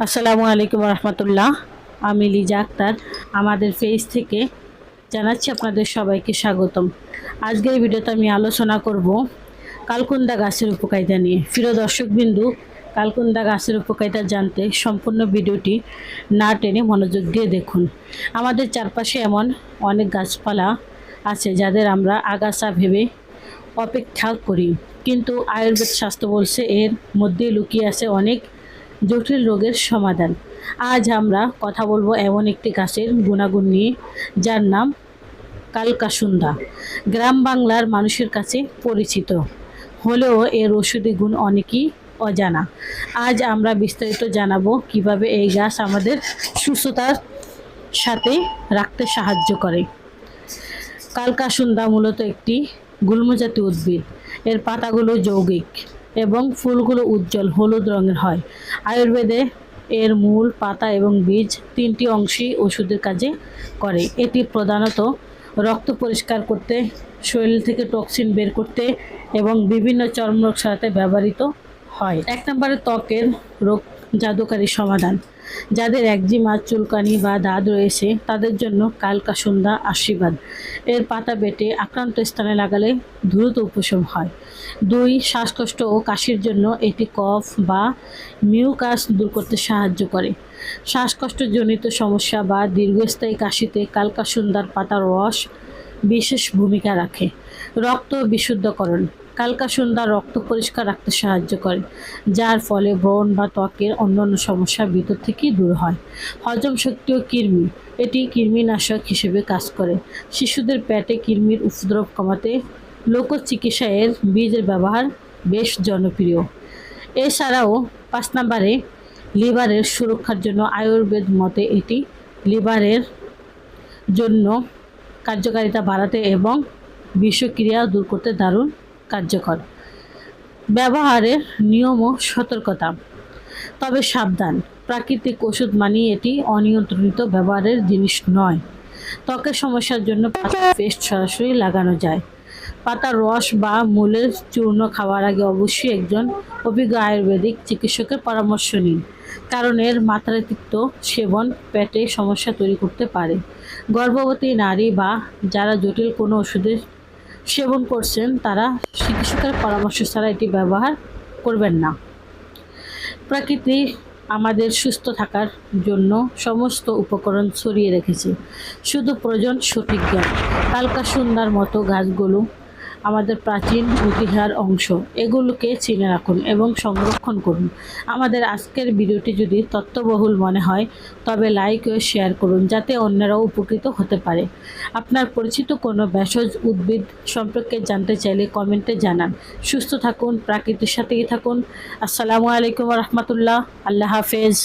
আসসালামু আলাইকুম রহমতুল্লাহ। আমি লিজা আক্তার আমাদের পেজ থেকে জানাচ্ছি আপনাদের সবাইকে স্বাগতম। আজকের ভিডিওতে আমি আলোচনা করব কালকুন্দা গাছের উপকারিতা নিয়ে। প্রিয় দর্শকবিন্দু, কালকুন্দা গাছের উপকারিতা জানতে সম্পূর্ণ ভিডিওটি না টেনে মনোযোগ দিয়ে দেখুন। আমাদের চারপাশে এমন অনেক গাছপালা আছে যাদের আমরা আগাছা ভেবে অপেক্ষা করি, কিন্তু আয়ুর্বেদ শাস্ত্র বলছে এর মধ্যে লুকিয়ে আছে অনেক জটিল রোগের সমাধান। আজ আমরা কথা বলবো এমন একটি গাছের গুণাগুণ নিয়ে যার নাম কালকাসুন্দা। গ্রাম বাংলার মানুষের কাছে পরিচিত হলেও এর ঔষধি গুণ অনেকই অজানা। আজ আমরা বিস্তারিত জানাবো কিভাবে এই গাছ আমাদের সুস্থতার সাথে রাখতে সাহায্য করে। কালকাসুন্দা মূলত একটি গুল্মজাতীয় উদ্ভিদ। এর পাতাগুলো যৌগিক এবং ফুলগুলো উজ্জ্বল হলুদ রঙের হয়। আয়ুর্বেদে এর মূল, পাতা এবং বীজ তিনটি অংশই ওষুধের কাজে করে। এটি প্রধানত রক্ত পরিষ্কার করতে, শরীর থেকে টক্সিন বের করতে এবং বিভিন্ন চর্মরোগ সারাতে ব্যবহৃত হয়। 1 নম্বরে ত্বকের রোগ জাদুকারী সমাধান। যাদের একজিমা, চুলকানি বা দাঁত রয়েছে তাদের জন্য কালকাসুন্দা আশীর্বাদ। এর পাতা বেটে আক্রান্ত স্থানে লাগালে দ্রুত উপশম হয়। 2, শ্বাসকষ্ট ও কাশির জন্য এটি কফ বা মিউকাস দূর করতে সাহায্য করে। শ্বাসকষ্টজনিত সমস্যা বা দীর্ঘস্থায়ী কাশিতে কালকাসুন্দার পাতার রস বিশেষ ভূমিকা রাখে। রক্ত বিশুদ্ধকরণ। কালকাসুন্দা রক্ত পরিষ্কার রাখতে সাহায্য করে, যার ফলে ব্রণ বা ত্বকের অন্যান্য সমস্যা ভিতর থেকেই দূর হয়। হজম শক্তি ও কৃমি। এটি কৃমিনাশক হিসেবে কাজ করে। শিশুদের পেটে কৃমির উপদ্রব কমাতে লোকচিকিৎসা এর বীজের ব্যবহার বেশ জনপ্রিয়। এছাড়াও 5 নম্বরে লিভারের সুরক্ষার জন্য আয়ুর্বেদ মতে এটি লিভারের জন্য কার্যকারিতা বাড়াতে এবং বিষক্রিয়া দূর করতে দারুণ কার্যকর। ব্যবহারের নিয়ম ও সতর্কতা। তবে সাবধান, প্রাকৃতিক ওষুধ মানেই এটি অনিয়ন্ত্রিত ব্যবহারের জিনিস নয়। ত্বকের সমস্যার জন্য পাতার পেস্ট সরাসরি লাগানো যায়। পাতার রস বা মূলের চূর্ণ খাওয়ার আগে অবশ্যই একজন অভিজ্ঞ আয়ুর্বেদিক চিকিৎসকের পরামর্শ নিন, কারণ এর মাত্রাতিরিক্ত সেবন পেটে সমস্যা তৈরি করতে পারে। গর্ভবতী নারী বা যারা জটিল কোনো ওষুধের সেবন করছেন তারা চিকিৎসকের পরামর্শ ছাড়া এটি ব্যবহার করবেন না। প্রকৃতি আমাদের সুস্থ থাকার জন্য সমস্ত উপকরণ ছড়িয়ে রেখেছে, শুধু প্রয়োজন সঠিক জ্ঞান। কালকাসুন্দার মতো গাছগুলো আমাদের প্রাচীন ঐতিহ্যের অংশ। এগুলোকে চিনে রাখুন এবং সংরক্ষণ করুন। আমাদের আজকের ভিডিওটি যদি তথ্যবহুল মনে হয় তবে লাইক ও শেয়ার করুন, যাতে অন্যরাও উপকৃত হতে পারে। আপনার পরিচিত কোনো ভেষজ উদ্ভিদ সম্পর্কে জানতে চাইলে কমেন্টে জানান। সুস্থ থাকুন, প্রাকৃতির সাথেই থাকুন। আসসালামু আলাইকুম রহমতুল্লাহ। আল্লাহ হাফেজ।